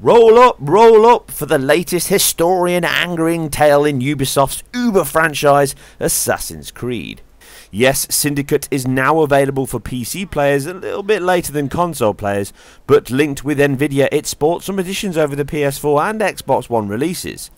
Roll up for the latest historian-angering tale in Ubisoft's Uber franchise, Assassin's Creed. Yes, Syndicate is now available for PC players a little bit later than console players, but linked with Nvidia, it sports some additions over the PS4 and Xbox One releases.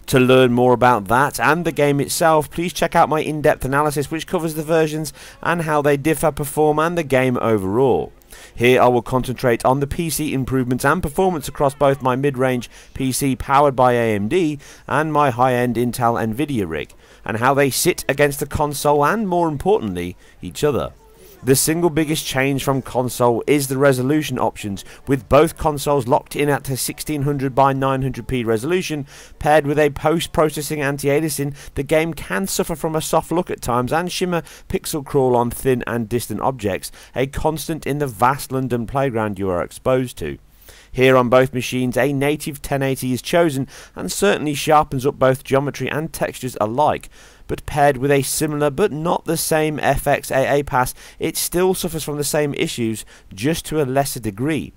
To learn more about that and the game itself, please check out my in-depth analysis which covers the versions and how they differ, perform and the game overall. Here I will concentrate on the PC improvements and performance across both my mid-range PC powered by AMD and my high-end Intel Nvidia rig, and how they sit against the console and, more importantly, each other. The single biggest change from console is the resolution options, with both consoles locked in at a 1600 by 900p resolution. Paired with a post-processing anti-aliasing, the game can suffer from a soft look at times and shimmer pixel crawl on thin and distant objects, a constant in the vast London playground you are exposed to. Here on both machines, a native 1080 is chosen and certainly sharpens up both geometry and textures alike, but paired with a similar but not the same FXAA pass, it still suffers from the same issues, just to a lesser degree.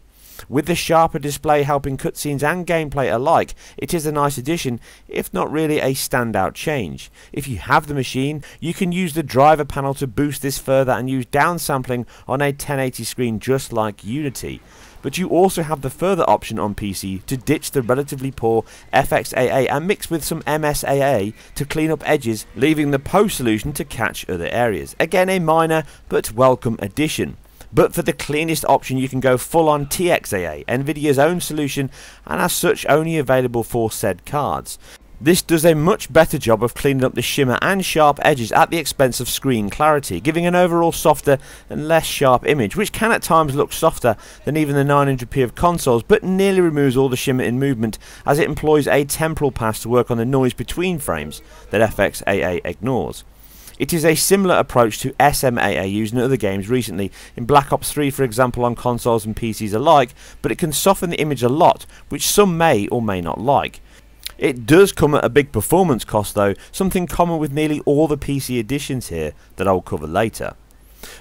With the sharper display helping cutscenes and gameplay alike, it is a nice addition, if not really a standout change. If you have the machine, you can use the driver panel to boost this further and use downsampling on a 1080 screen just like Unity. But you also have the further option on PC to ditch the relatively poor FXAA and mix with some MSAA to clean up edges, leaving the post solution to catch other areas. Again, a minor but welcome addition. But for the cleanest option, you can go full on TXAA, Nvidia's own solution, and as such only available for said cards. This does a much better job of cleaning up the shimmer and sharp edges at the expense of screen clarity, giving an overall softer and less sharp image, which can at times look softer than even the 900p of consoles, but nearly removes all the shimmer in movement as it employs a temporal pass to work on the noise between frames that FXAA ignores. It is a similar approach to SMAA used in other games recently, in Black Ops 3 for example on consoles and PCs alike, but it can soften the image a lot, which some may or may not like. It does come at a big performance cost though, something common with nearly all the PC editions here that I will cover later.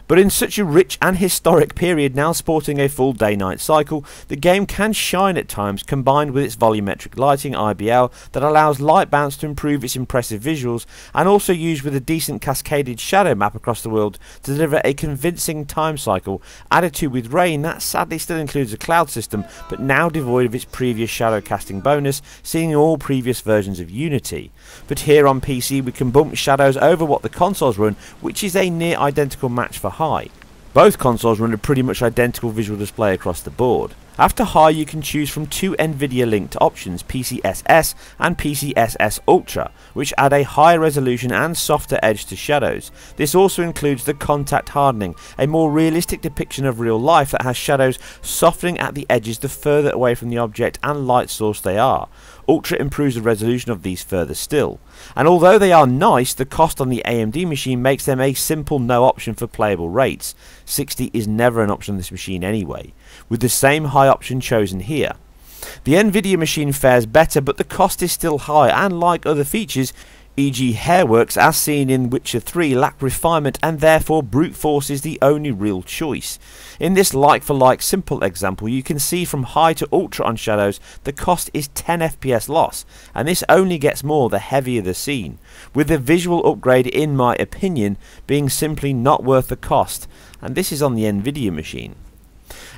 But in such a rich and historic period now sporting a full day-night cycle, the game can shine at times, combined with its volumetric lighting IBL that allows light bounce to improve its impressive visuals, and also used with a decent cascaded shadow map across the world to deliver a convincing time cycle, added to with rain that sadly still includes a cloud system but now devoid of its previous shadow casting bonus seen in all previous versions of Unity. But here on PC we can bump shadows over what the consoles run, which is a near identical match for high. Both consoles run a pretty much identical visual display across the board. After high you can choose from two Nvidia linked options, PCSS and PCSS Ultra, which add a higher resolution and softer edge to shadows. This also includes the contact hardening, a more realistic depiction of real life that has shadows softening at the edges the further away from the object and light source they are. Ultra improves the resolution of these further still. And although they are nice, the cost on the AMD machine makes them a simple no option for playable rates. 60 is never an option on this machine anyway, with the same high option chosen here. The Nvidia machine fares better, but the cost is still high, and like other features, e.g. hairworks as seen in Witcher 3 lack refinement, and therefore brute force is the only real choice. In this like for like simple example, you can see from high to ultra on shadows the cost is 10 FPS loss, and this only gets more the heavier the scene, with the visual upgrade in my opinion being simply not worth the cost, and this is on the Nvidia machine.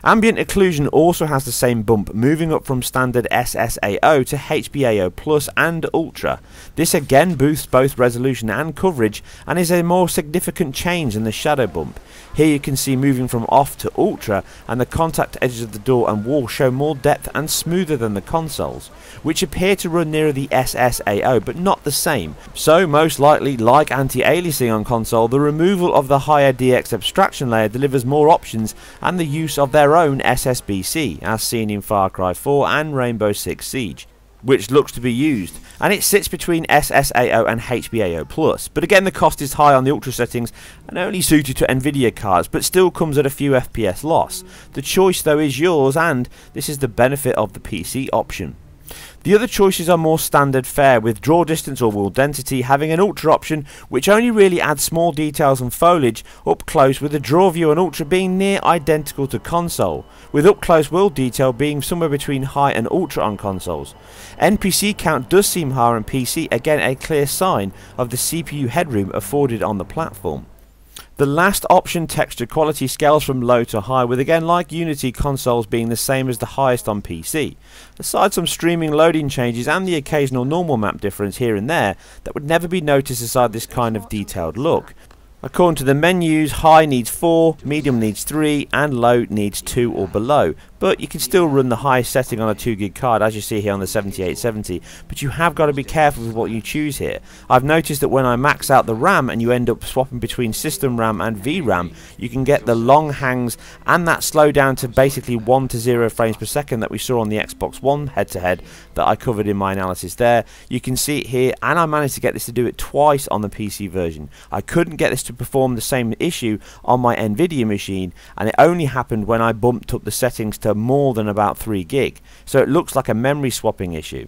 Ambient occlusion also has the same bump, moving up from standard SSAO to HBAO Plus and Ultra. This again boosts both resolution and coverage and is a more significant change than the shadow bump. Here you can see moving from off to Ultra, and the contact edges of the door and wall show more depth and smoother than the consoles, which appear to run nearer the SSAO but not the same. So most likely, like anti-aliasing on console, the removal of the higher DX abstraction layer delivers more options and the use of their own SSBC, as seen in Far Cry 4 and Rainbow Six Siege, which looks to be used, and it sits between SSAO and HBAO Plus. But again, the cost is high on the Ultra settings and only suited to Nvidia cards, but still comes at a few FPS loss. The choice though is yours, and this is the benefit of the PC option. The other choices are more standard fare, with draw distance or wall density having an ultra option which only really adds small details and foliage up close, with the draw view and ultra being near identical to console, with up close world detail being somewhere between high and ultra on consoles. NPC count does seem higher on PC, again a clear sign of the CPU headroom afforded on the platform. The last option, texture quality, scales from low to high, with again like Unity, consoles being the same as the highest on PC. Aside some streaming loading changes and the occasional normal map difference here and there that would never be noticed aside this kind of detailed look. According to the menus, high needs 4, medium needs 3 and low needs 2 or below, but you can still run the highest setting on a 2GB card as you see here on the 7870, but you have got to be careful with what you choose here. I've noticed that when I max out the RAM and you end up swapping between system RAM and VRAM, you can get the long hangs and that slow down to basically 1 to 0 frames per second that we saw on the Xbox One head-to-head that I covered in my analysis there. You can see it here, and I managed to get this to do it twice on the PC version. I couldn't get this to perform the same issue on my Nvidia machine, and it only happened when I bumped up the settings to more than about 3 gig, so it looks like a memory swapping issue.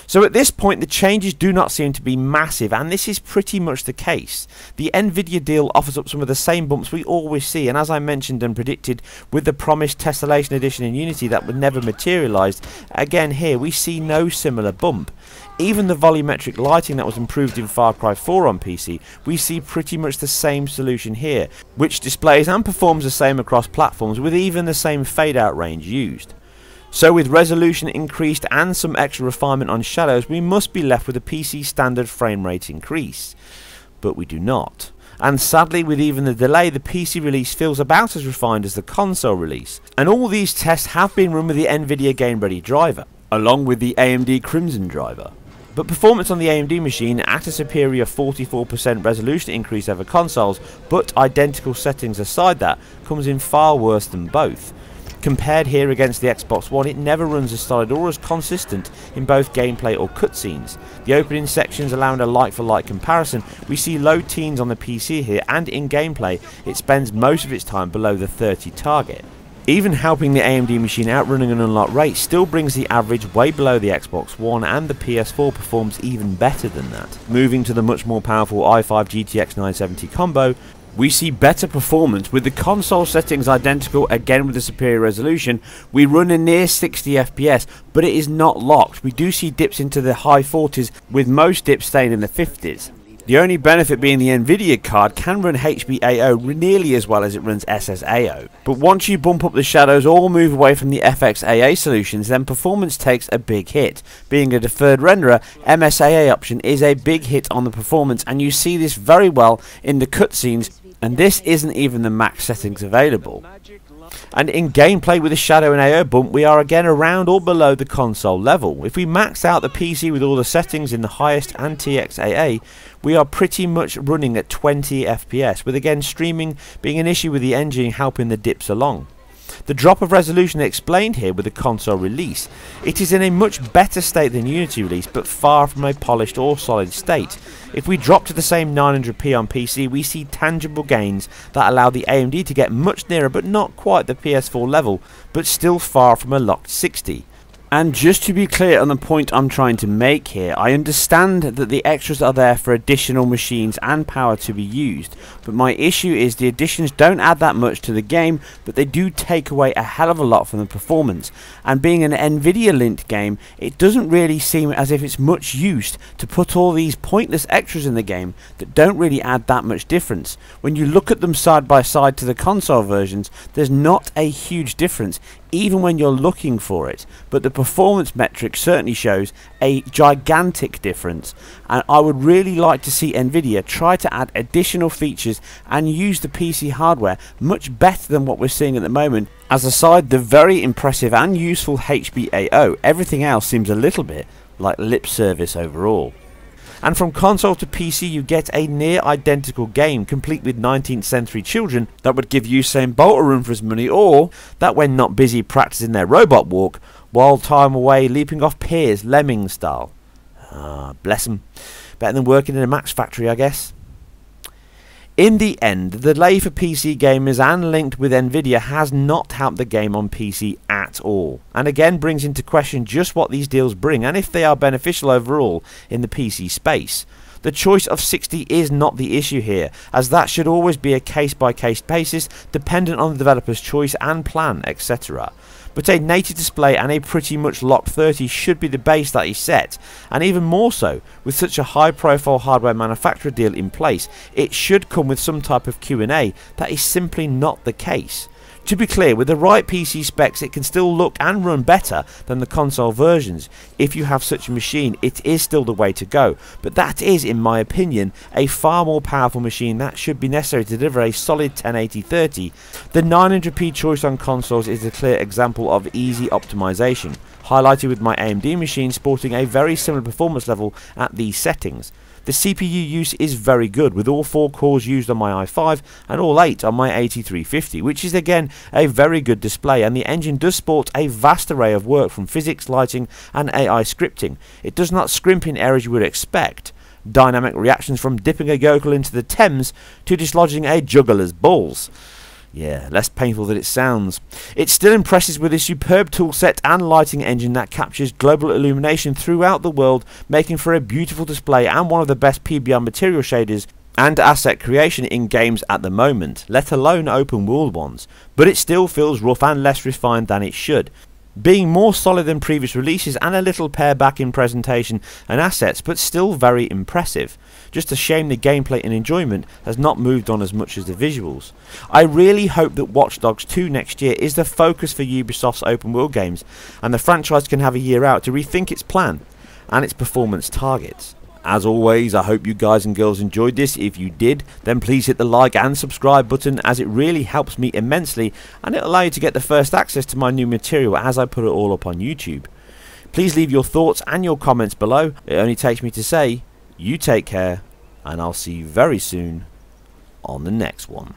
So at this point the changes do not seem to be massive, and this is pretty much the case. The Nvidia deal offers up some of the same bumps we always see, and as I mentioned and predicted with the promised Tessellation edition in Unity that would never materialised, again here we see no similar bump. Even the volumetric lighting that was improved in Far Cry 4 on PC, we see pretty much the same solution here, which displays and performs the same across platforms with even the same fade out range used. So with resolution increased and some extra refinement on shadows, we must be left with a PC standard frame rate increase. But we do not. And sadly, with even the delay, the PC release feels about as refined as the console release. And all these tests have been run with the Nvidia Game Ready driver, along with the AMD Crimson driver. But performance on the AMD machine at a superior 44% resolution increase over consoles, but identical settings aside that, comes in far worse than both. Compared here against the Xbox One, it never runs as solid or as consistent in both gameplay or cutscenes. The opening sections allowing a like-for-like comparison, we see low teens on the PC here, and in gameplay it spends most of its time below the 30 target. Even helping the AMD machine outrunning an unlock rate still brings the average way below the Xbox One, and the PS4 performs even better than that. Moving to the much more powerful i5 GTX 970 combo, we see better performance with the console settings identical, again with the superior resolution. We run a near 60 FPS, but it is not locked. We do see dips into the high 40s, with most dips staying in the 50s. The only benefit being the Nvidia card can run HBAO nearly as well as it runs SSAO. But once you bump up the shadows or move away from the FXAA solutions, then performance takes a big hit. Being a deferred renderer, MSAA option is a big hit on the performance, and you see this very well in the cutscenes, and this isn't even the max settings available. And in gameplay with the shadow and AO bump, we are again around or below the console level. If we max out the PC with all the settings in the highest and TXAA, we are pretty much running at 20 FPS, with again streaming being an issue with the engine helping the dips along. The drop of resolution explained here with the console release. It is in a much better state than Unity release, but far from a polished or solid state. If we drop to the same 900p on PC, we see tangible gains that allow the AMD to get much nearer but not quite the PS4 level, but still far from a locked 60. And just to be clear on the point I'm trying to make here, I understand that the extras are there for additional machines and power to be used, but my issue is the additions don't add that much to the game, but they do take away a hell of a lot from the performance. And being an Nvidia linked game, it doesn't really seem as if it's much use to put all these pointless extras in the game that don't really add that much difference. When you look at them side by side to the console versions, there's not a huge difference, even when you're looking for it, but the performance metric certainly shows a gigantic difference, and I would really like to see Nvidia try to add additional features and use the PC hardware much better than what we're seeing at the moment. As aside the very impressive and useful HBAO, everything else seems a little bit like lip service overall. And from console to PC you get a near identical game complete with 19th century children that would give Usain Bolt a run for his money, or that when not busy practicing their robot walk, while time away leaping off piers lemming style. Ah, bless them. Better than working in a Max factory, I guess. In the end, the delay for PC gamers and linked with Nvidia has not helped the game on PC at all, and again brings into question just what these deals bring and if they are beneficial overall in the PC space. The choice of 60 is not the issue here, as that should always be a case-by-case basis dependent on the developer's choice and plan, etc. But a native display and a pretty much locked 30 should be the base that is set, and even more so, with such a high profile hardware manufacturer deal in place, it should come with some type of Q&A. That is simply not the case. To be clear, with the right PC specs it can still look and run better than the console versions. If you have such a machine, it is still the way to go, but that is, in my opinion, a far more powerful machine that should be necessary to deliver a solid 1080-30. The 900p choice on consoles is a clear example of easy optimization, highlighted with my AMD machine sporting a very similar performance level at these settings. The CPU use is very good, with all 4 cores used on my i5 and all 8 on my 8350, which is again a very good display, and the engine does sport a vast array of work from physics, lighting and AI scripting. It does not scrimp in areas you would expect. Dynamic reactions from dipping a yokel into the Thames to dislodging a juggler's balls. Yeah, less painful than it sounds. It still impresses with a superb toolset and lighting engine that captures global illumination throughout the world, making for a beautiful display and one of the best PBR material shaders and asset creation in games at the moment, let alone open world ones. But it still feels rough and less refined than it should, being more solid than previous releases and a little pared back in presentation and assets, but still very impressive. Just a shame the gameplay and enjoyment has not moved on as much as the visuals. I really hope that Watch Dogs 2 next year is the focus for Ubisoft's open world games, and the franchise can have a year out to rethink its plan and its performance targets. As always, I hope you guys and girls enjoyed this. If you did, then please hit the like and subscribe button, as it really helps me immensely and it'll allow you to get the first access to my new material as I put it all up on YouTube. Please leave your thoughts and your comments below. It only takes me to say, you take care, and I'll see you very soon on the next one.